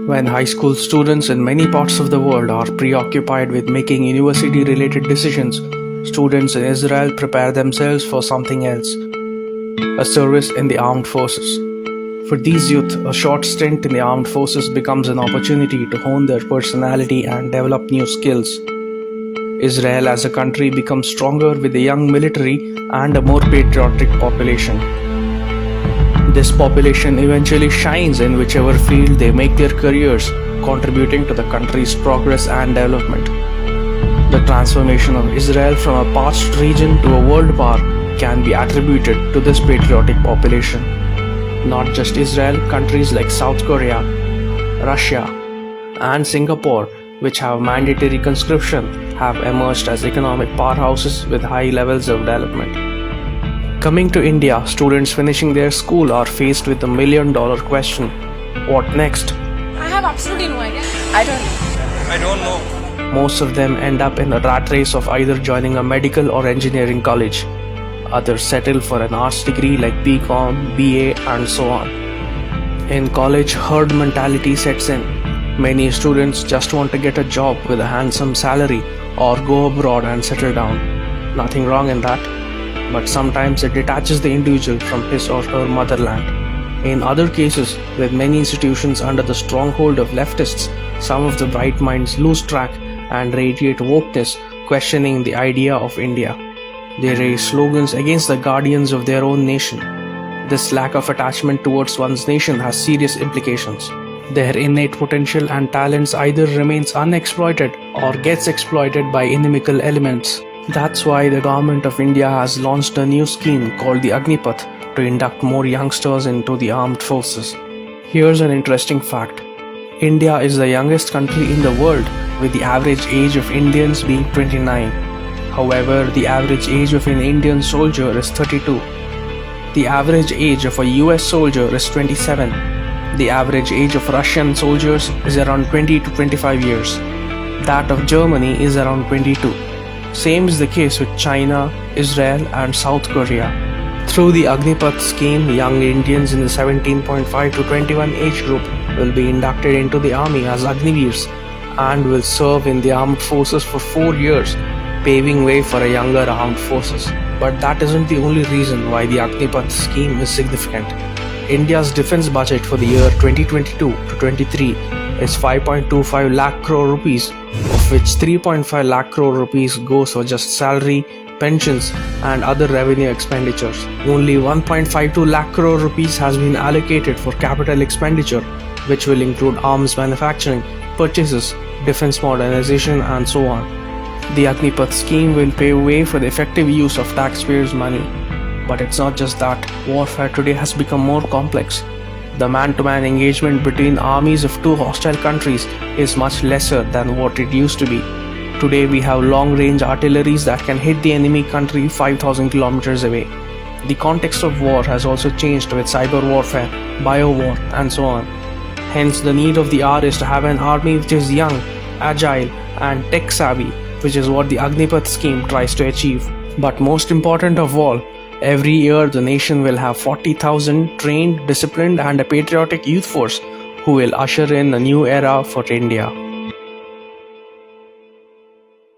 When high school students in many parts of the world are preoccupied with making university related decisions, students in Israel prepare themselves for something else: a service in the armed forces. For these youth, a short stint in the armed forces becomes an opportunity to hone their personality and develop new skills. Israel as a country becomes stronger with a young military and a more patriotic population. This population eventually shines in whichever field they make their careers, contributing to the country's progress and development. The transformation of Israel from a parched region to a world power can be attributed to this patriotic population. Not just Israel, countries like South Korea, Russia, and Singapore, which have mandatory conscription, have emerged as economic powerhouses with high levels of development. Coming to India, students finishing their school are faced with the million-dollar question: what next? I have absolutely no idea. I don't know. Most of them end up in a rat race of either joining a medical or engineering college. Others settle for an arts degree like BCom, BA, and so on. In college, herd mentality sets in. Many students just want to get a job with a handsome salary or go abroad and settle down. Nothing wrong in that, but sometimes it detaches the individual from his or her motherland. In other cases, with many institutions under the stronghold of leftists, some of the bright minds lose track and radiate wokeness, questioning the idea of India. They raise slogans against the guardians of their own nation. This lack of attachment towards one's nation has serious implications. Their innate potential and talents either remains unexploited or gets exploited by inimical elements. That's why the government of India has launched a new scheme called the Agnipath to induct more youngsters into the armed forces. Here's an interesting fact. India is the youngest country in the world, with the average age of Indians being 29. However, the average age of an Indian soldier is 32. The average age of a US soldier is 27. The average age of Russian soldiers is around 20 to 25 years. That of Germany is around 22. Same is the case with China, Israel, and South Korea. Through the Agnipath scheme, young Indians in the 17.5 to 21 age group will be inducted into the army as Agniveers and will serve in the armed forces for 4 years, paving way for a younger armed forces. But that isn't the only reason why the Agnipath scheme is significant. India's defense budget for the year 2022 to 23 is 5.25 lakh crore rupees, of which 3.5 lakh crore rupees goes for just salary, pensions, and other revenue expenditures. Only 1.52 lakh crore rupees has been allocated for capital expenditure, which will include arms manufacturing, purchases, defense modernization, and so on. The Agnipath scheme will pave way for the effective use of taxpayers' money. But it's not just that. Warfare today has become more complex. The man-to-man engagement between armies of two hostile countries is much lesser than what it used to be. Today we have long-range artilleries that can hit the enemy country 5,000 kilometers away. The context of war has also changed with cyber warfare, bio-war, and so on. Hence, the need of the hour is to have an army which is young, agile, and tech-savvy, which is what the Agnipath scheme tries to achieve. But most important of all, every year the nation will have 40,000 trained, disciplined, and a patriotic youth force who will usher in a new era for India.